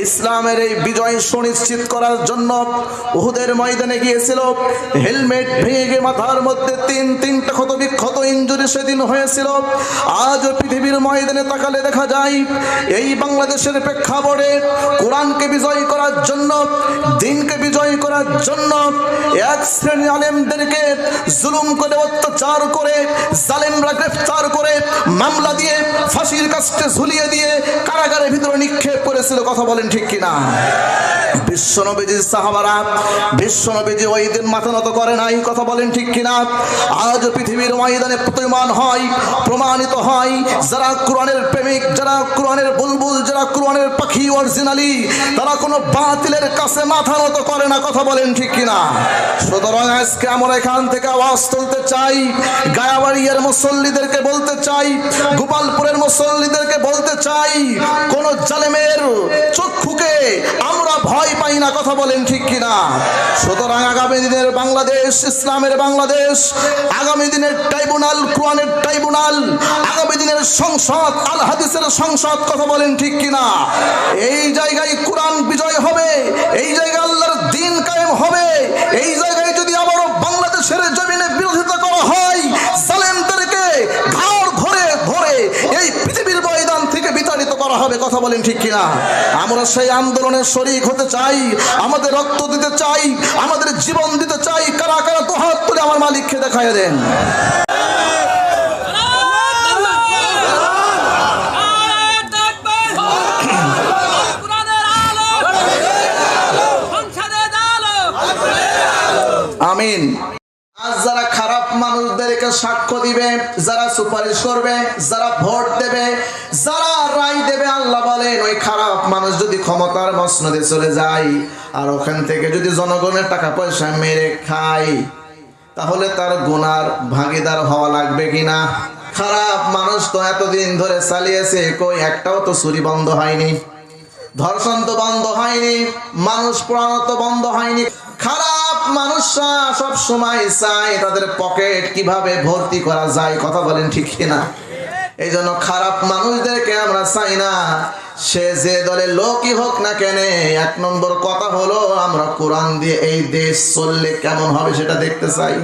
ইসলামের এই বিজয় সুনিশ্চিত করার জন্য উহুদের ময়দানে গিয়েছিল। হেলমেট ভেঙে গিয়ে মাথার মধ্যে তিনটা ক্ষত বিক্ষত ইনজুরি সেদিন হয়েছিল। আজ পৃথিবীর ময়দানে তাকালে দেখা যায় এই বাংলাদেশের প্রেক্ষাপটে কোরআনকে বিজয় করার জন্য, দিনকে বিজয় করার জন্য এক শ্রেণী আলেমদেরকে জুলুম করে, অত্যাচার করে, জালেমরা গ্রেফতার করে, মামলা দিয়ে, ফাঁসির কাস্টে ঝুলিয়ে দিয়ে কারাগারের ভিতরে নিক্ষেপ করেছিল। কথা বলেন ঠিক কিনা? বিশ্বনবীজির সাহাবারা, বিশ্বনবীজি ওই দিন মাথা নত করে নাই। কথা বলেন ঠিক কিনা? আজ পৃথিবীর ময়দানে প্রতিমান হয়, প্রমাণিত হয়, যারা কোরআনের প্রেমিক, যারা কোরআনের বুলবুল, যারা কোরআনের পাখি অরিজিনালি, তারা কোনো বাতিলের কাছে মাথা নত করে না। কথা বলেন ঠিক কিনা? সুতরাং আজকে আমরা এখান থেকে আওয়াজ তুলতে চাই, গায়াবাড়িয়ার মুসল্লিদেরকে বলতে চাই, গোপালপুরের মুসল্লিদেরকে বলতে চাই, কোন জালেমের চক্ষুকে আমরা ভয় পাই না। কথা বলেন ঠিক কিনা? সুতরাং আগামী দিনের বাংলাদেশ, ইসলামের বাংলাদেশ, আগামী দিনের ট্রাইব্যুনাল, কোরআনের ট্রাইব্যুনাল, আগামী দিনের সংসদ, আল হাদিসের সংসদ। কথা বলেন ঠিক কিনা? এই জায়গায় কোরআন বিজয় হবে, এই জায়গায় আল্লাহর দ্বীন কায়েম হবে। এই জায়গায় যদি আবারও বাংলাদেশের জমিনে বিরোধিতা করা হয়, জালেমদেরকে ঘাড় ধরে ধরে এই পৃথিবীর ময়দান থেকে বিতাড়িত করা হবে। কথা বলেন ঠিক কিনা? আমরা সেই আন্দোলনের শরীক হতে চাই, আমাদের রক্ত দিতে চাই, আমাদের জীবন দিতে চাই। কারা কারা তো হাত তুলে আমার মালিককে দেখায় দেন। আমিন। আজ যারা খারাপ মানুষদেরকে সাক্ষ্য দিবে, যারা সুপারিশ করবে, যারা ভোট দেবে, যারা রায় দেবে, আল্লাহ বলেন ওই খারাপ মানুষ যদি ক্ষমতার মসনদে চলে যায় আর ওখান থেকে যদি জনগণের টাকা পয়সা মেরে খায়, তাহলে তার গুনার ভাগীদার হওয়া লাগবে কিনা? খারাপ মানুষ তো এতদিন ধরে চালিয়েছে, কই একটাও তো চুরি বন্ধ হয়নি, ধর্ষণ তো বন্ধ হয়নি, মানুষ পোড়ানো তো বন্ধ হয়নি। খারাপ মানুষরা সব সময় চায় তাদের পকেট কিভাবে ভর্তি করা যায়। কথা বলেন ঠিক কিনা? এই জন্য খারাপ মানুষদেরকে আমরা চাই না, সে যে দলের লোকই হোক না কেন। এক নম্বর কথা হলো আমরা কোরআন দিয়ে এই দেশ চললে কেমন হবে সেটা দেখতে চাই।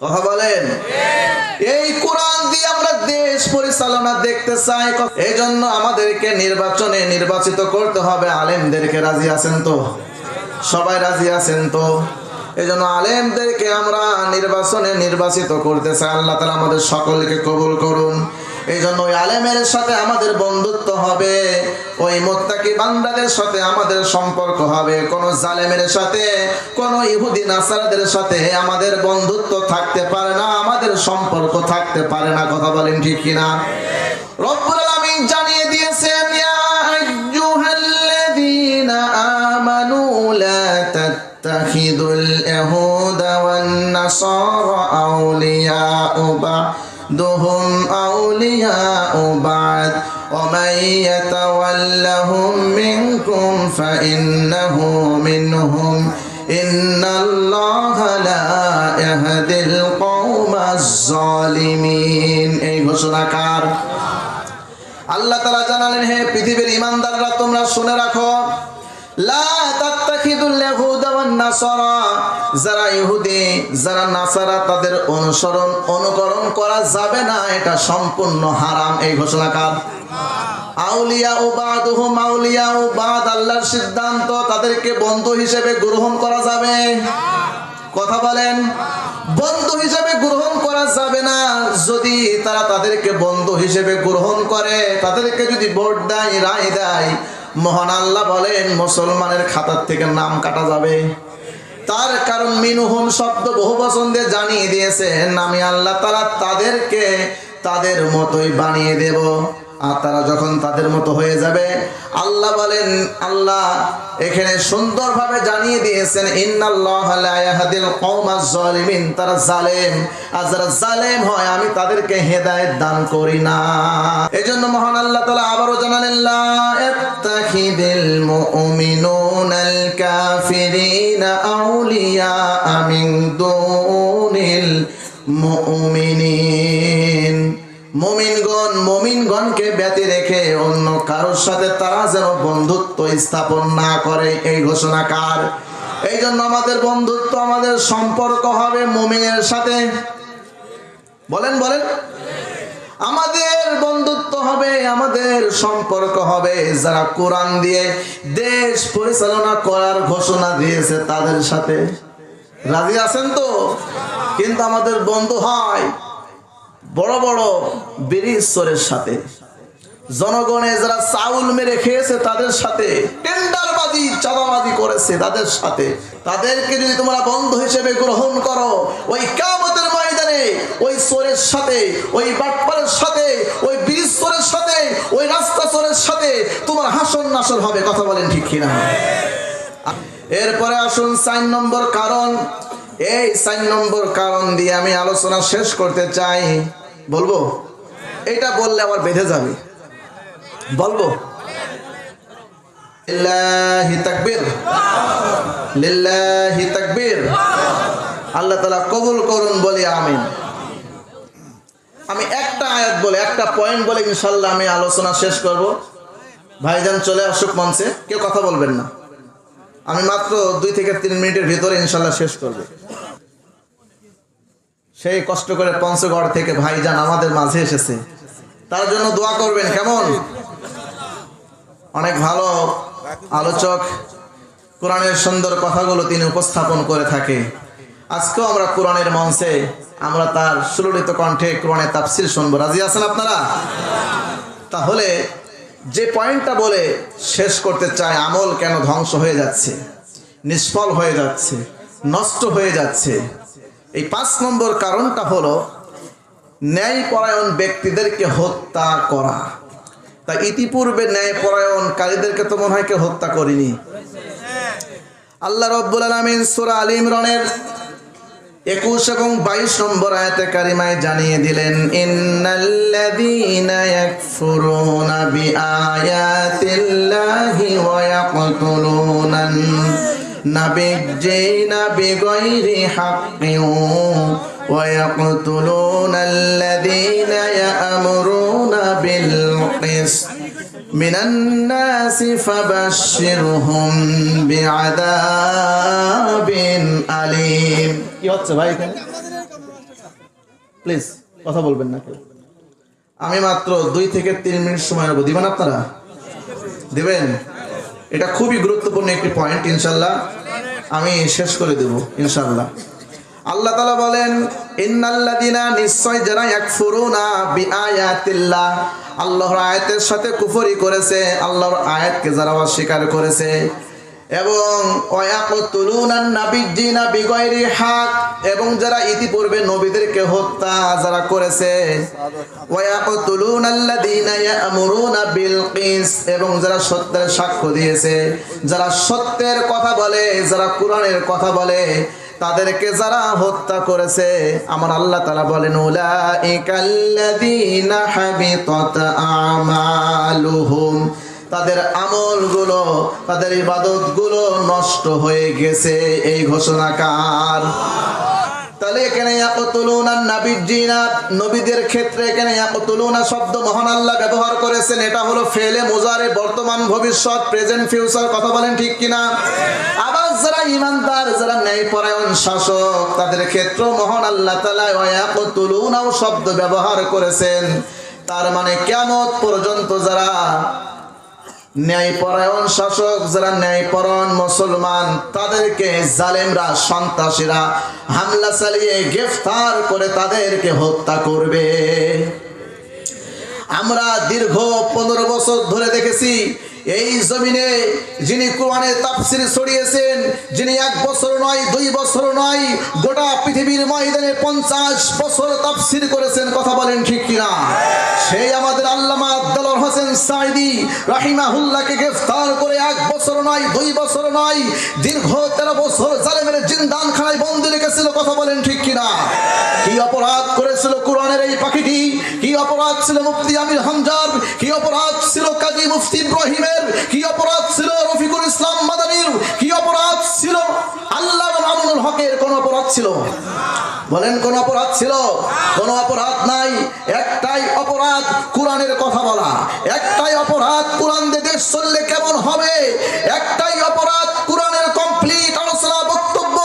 কথা বলেন? এই কোরআন দিয়ে আমরা দেশ পরিচালনা দেখতে চাই। এই জন্য আমাদেরকে নির্বাচনে নির্বাচিত করতে হবে আলেমদেরকে। রাজি আছেন তো? সবাই রাজি আছেন তো? এই জন্য আলেমদেরকে আমরা নির্বাচনে নির্বাচিত করতে চাই। আল্লাহ তাআলা আমাদের সকলকে কবুল করুন। এই জন্য ওই আলেমের সাথে আমাদের বন্ধুত্ব হবে, ওই মুত্তাকি বান্দাদের সাথে আমাদের সম্পর্ক হবে। কোন জালেমের সাথে, কোন ইহুদি নাসারাদের সাথে আমাদের বন্ধুত্ব থাকতে পারে না, আমাদের সম্পর্ক থাকতে পারে না। কথা বলেন ঠিক কিনা? রব্বুল আলামিন জানিয়ে দিয়েছেন, ইয়া আইয়ুহাল্লাযীনা আমানু লা তাত্তাখিযুল ইয়াহুদা ওয়ান নাসারা আউলিয়া'a বা'দুহুম আউলিয়া'u বা'দ ওয়া মান ইয়াতাওয়াল্লাহুম মিনকুম ফাইন্নাহু মিনহুম ইন্নাল্লাহা লা ইয়াহদিল কওমাজ জালিমিন। এই ঘোষণাকার আল্লাহ তাআলা জানালেন, হে পৃথিবীর ঈমানদাররা, তোমরা শুনে রাখো, লা তাত্তাখিযুল ইয়াহুদা ওয়ান নাসারা, যারা ইহুদি, যারা নাসারা, তাদের অনুকরণ করা যাবে না, এটা সম্পূর্ণ হারাম। এই ঘোষণাকার আউলিয়া'u বা'দুহুম আউলিয়া'u বা'দ, আল্লাহর সিদ্ধান্ত, তাদেরকে বন্ধু হিসেবে গ্রহণ করা যাবে। কথা বলেন? বন্ধু হিসেবে গ্রহণ করা যাবে না। যদি তারা তাদেরকে বন্ধু হিসেবে গ্রহণ করে, তাদেরকে যদি ভোট দেয়, রায় দেয়, মহান আল্লাহ বলেন মুসলমানের খাতার থেকে নাম কাটা যাবে। তার কারণ মিনহুম শব্দ বহু বচন দিয়ে জানিয়ে দিয়েছেন, আমি আল্লাহ তাআলা তাদেরকে তাদের মতোই বানিয়ে দেব। আর তারা যখন তাদের মতো হয়ে যাবে, আল্লাহ বলেন, আল্লাহ এখানে সুন্দরভাবে জানিয়ে দিয়েছেন, ইন্নাল্লাহা লা ইয়াহদিল কওমাজ জালিমিন, তারা জালেম, আর যারা জালেম হয় আমি তাদেরকে হেদায়েত দান করি না। এজন্য মহান আল্লাহ তাআলা আবারো জানালেন, লা ইয়াত্তাখিযুল মুমিনুনাল কাফিরিনা আউলিয়া মিন দুনিল মুমিনিন। মুমিনগণকে ব্যতি রেখে অন্য কারোর সাথে তারা যেন বন্ধুত্ব স্থাপন না করে, এই ঘোষণা কার? এই জন্য আমাদের বন্ধুত্ব, আমাদের সম্পর্ক হবে মুমিনের সাথে। বলেন বলেন, আমাদের বন্ধুত্ব হবে, আমাদের সম্পর্ক হবে যারা কোরআন দিয়ে দেশ পরিচালনা করার ঘোষণা দিয়েছে তাদের সাথে। রাজি আছেন তো? কিন্তু আমাদের বন্ধু হয় বড় বড় ব্রিটিশের সাথে, জনগণে যারা চাউল মেরে খেয়েছে তাদের সাথে, টেন্ডারবাজি চাঁদাবাজি করেছে তাদের সাথে। তাদেরকে যদি তোমরা বন্ধু হিসেবে গ্রহণ করো, ওই কিয়ামতের ময়দানে ওই চোরের সাথে, ওই বাটপারের সাথে, ওই ব্রিজ চোরের সাথে, ওই রাস্তা চোরের সাথে তোমার হাসর নাসর হবে। কথা বলেন ঠিক কিনা? এরপরে আসুন 4 নম্বর কারণ। এই 4 নম্বর কারণ দিয়ে আমি আলোচনা শেষ করতে চাই। বলবো? এটা বললে আবার বেঁধে যাবে। বলবো? লিল্লাহি তাকবীর, লিল্লাহি তাকবীর। আল্লাহ তাআলা কবুল করুন, বলি আমিন। আমি একটা আয়াত বলে, একটা পয়েন্ট বলে ইনশাআল্লাহ আমি আলোচনা শেষ করব। ভাইজান চলে আসুক মঞ্চে, কেউ কথা বলবেন না। আমি মাত্র 2 থেকে 3 মিনিটের ভিতরে ইনশাআল্লাহ শেষ করব। সেই কষ্ট করে পঞ্চগড় থেকে ভাইজান আমাদের মাঝে এসেছে, তার জন্য দোয়া করবেন। কেমন? অনেক ভালো আলোচক, কোরআনের সুন্দর কথাগুলো তিনি উপস্থাপন করে থাকে। আজকেও আমরা কোরআনের মঞ্চে আমরা তার সুললিত কণ্ঠে কোরআনের তাফসীর শুনবো। রাজি আছেন আপনারা? তাহলে যে পয়েন্টটা বলে শেষ করতে চাই, আমল কেন ধ্বংস হয়ে যাচ্ছে, নিষ্ফল হয়ে যাচ্ছে, নষ্ট হয়ে যাচ্ছে, এই 5 নম্বর কারণটা হলো ন্যায়পরায়ণ ব্যক্তিদেরকে হত্যা করা। তা ইতিপূর্বে ন্যায়পরায়ণকারীদেরকে তো মনে হয় কেউ হত্যা করেনি। আল্লাহ রাব্বুল আলামিন সূরা আলে ইমরানের 21 এবং 22 নম্বর আয়াতে কারিমায় জানিয়ে দিলেন, ইন্নাল্লাযীনা ইয়াকফুরুনা বিআয়াতিল্লাহি ওয়া ইয়াকতুলুনান নাবিয়্যিনা বিগাইরি হাক্কিন ওয়া ইয়াকতুলুনাল্লাযীনা ইয়া'মুরুনা বিল কিসত মিনান নাসি ফাবাশশিরহুম বিআযাবিন আলীম। কি হচ্ছে ভাই এখানে? প্লিজ কথা বলবেন না কেউ। আমি মাত্র 2 থেকে 3 মিনিট সময় নেব, দিবেন আপনারা? দিবেন? এটা খুবই গুরুত্বপূর্ণ একটি পয়েন্ট, ইনশাআল্লাহ আমি শেষ করে দেব ইনশাআল্লাহ। আল্লাহ তাআলা বলেন, ইন্নাল্লাযীনা, নিশ্চয় যারা ইয়াকফুরুনা বিআয়াতিল্লাহ, আল্লাহর আয়াতের সাথে কুফরি করেছে, আল্লাহর আয়াতকে যারা অস্বীকার করেছে, এবং ওয়ায়াকতুলুনান নাবিয়্যিনা বিগাইরি হক, এবং যারা ইতিপূর্বে নবীদেরকে হত্যা যারা করেছে, ওয়ায়াকতুলুনাল্লাযীনা ইয়া'মুরুনা বিল কিস, এবং যারা সত্যের সাক্ষ্য দিয়েছে, যারা সত্যের কথা বলে, যারা কোরআনের কথা বলে, তাদেরকে যারা হত্যা করেছে, আমার আল্লাহ তাআলা বলেন, উলাইকাল্লাযীনা হাবিতাত আমালুহুম, তাদের আমলগুলো, তাদের ইবাদতগুলো নষ্ট হয়ে গেছে। এই ঘোষণা কার? তাহলে এখানে ইয়াকতুলুনান নাবিয়্যিনা, নবীদের ক্ষেত্রে এখানে ইয়াকতুলুনা শব্দ মহান আল্লাহ ব্যবহার করেছেন। এটা হলো ফেলে মুজারে, বর্তমান ভবিষ্যৎ, প্রেজেন্ট ফিউচার। কথা বলেন ঠিক কিনা? আবার যারা ঈমানদার, যারা ন্যায়পরায়ণ শাসক, তাদের ক্ষেত্রে মহান আল্লাহ তাআলা ইয়াকতুলুনা শব্দ ব্যবহার করেছেন। তার মানে কিয়ামত পর্যন্ত যারা ন্যায়পরায়ণ শাসক, যারা ন্যায়পরায়ণ মুসলমান, তাদেরকে জালেমরা, সন্ত্রাসীরা হামলা চালিয়ে গ্রেফতার করে তাদেরকে হত্যা করবে। আমরা দীর্ঘ 15 বছর ধরে দেখেছি এই জমিনে যিনি কোরআনের তাফসীর ছড়িয়েছেন, যিনি 1 বছর নয়, 2 বছর নয়, গোটা পৃথিবীর ময়দানে 50 বছর তাফসীর করেছেন। কথা বলেন ঠিক কিনা? সেই আমাদের আল্লামা আব্দুল হোসেন সাঈদী রাহিমাহুল্লাহকে গ্রেফতার করে 1 বছর নয়, 2 বছর নয়, দীর্ঘ 13 বছর জালেমের জিন্দানখানায় বন্দী রেখেছিল। কথা বলেন ঠিক কিনা? কি অপরাধ করেছিল কোরআনের এই পাখিটি? কি অপরাধ ছিল মুফতি আমির হামজার? কি অপরাধ ছিল কাজী মুফতি ইব্রাহিমের? কি অপরাধ ছিল রফিকুল ইসলাম মাদানীর? কি অপরাধ ছিল আল্লামা মামুনুল হকের? কোন অপরাধ ছিল? বলেন কোন অপরাধ ছিল? কোন অপরাধ নাই। একটাই অপরাধ কোরআনের কথা বলা, একটাই অপরাধ কোরআন দিয়ে দেশ চললে কেমন হবে, একটাই অপরাধ কোরআনের কমপ্লিট আলোচনা বক্তব্য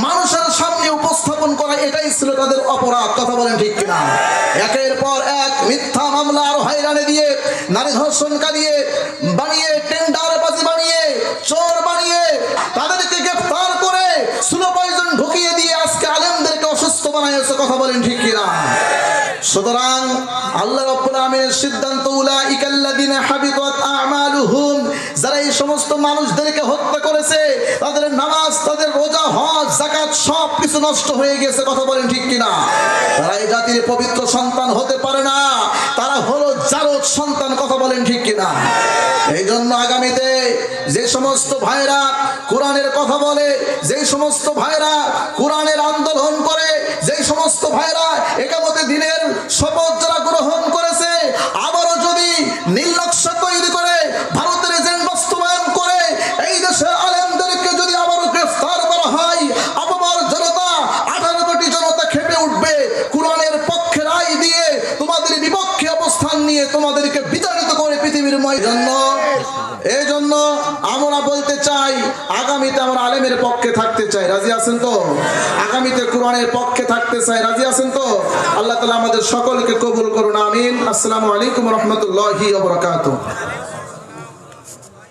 মানুষের সামনে উপস্থাপন করা, এটাই ছিল তাদের অপরাধ। কথা বলেন ঠিক কিনা? একের পর এক মিথ্যা মামলা আর হয়রানি দিয়ে, নারী ধর্ষণকারী বানিয়ে, টেন্ডারবাজি বানিয়ে, চোর বানিয়ে তাদেরকে গ্রেফতার করে স্লো পয়জন ঢুকিয়ে দিয়ে আজকে আলেমদেরকে অসুস্থ বানাইছে। কথা বলেন ঠিক কিনা? সুতরাং আল্লাহ রাব্বুল আমিনের সিদ্ধান্ত, উলাইকাল্লাযিনা হাবিতাত আমালুহুম, যারা এই সমস্ত মানুষদেরকে হত্যা করেছে তাদের নামাজ, তাদের রোজা, হজ, যাকাত সব কিছু নষ্ট হয়ে গেছে। কথা বলেন ঠিক কিনা? তারা এই জাতির পবিত্র সন্তান হতে পারে না, তারা হলো জারদ সন্তান। কথা বলেন ঠিক কিনা? এই জন্য আগামীতে যে সমস্ত ভাইরা কোরআনের কথা বলে, যে সমস্ত ভাইরা কোরআনের আন্দোলন করে, যে সমস্ত ভাইরা একামতে দিনের শপথ যারা গ্রহণ করেছে, আবারও যদি নীল নকশা তৈরি করে ভারতের এজেন্ট বাস্তবায়ন করে এই দেশের আলেমদেরকে যদি আবারও গ্রেফতার করা হয়, আবার জনতা, 18 কোটি জনতা খেপে উঠবে। কোরআনের পক্ষে রায় দিয়ে তোমাদের বিপক্ষে অবস্থান নিয়ে তোমাদেরকে বিতাড়িত করে পৃথিবীর এই জন্য আমরা বলতে চাই, আগামীতে আমরা আলেমের পক্ষে থাকতে চাই। রাজি আছেন তো? আগামীতে কোরআনের পক্ষে থাকতে চাই। রাজি আছেন তো? আল্লাহ তাআলা আমাদের সকলকে কবুল করুন, আমিন। আসসালামু আলাইকুম ওয়া রাহমাতুল্লাহি ওয়া বারাকাতুহু।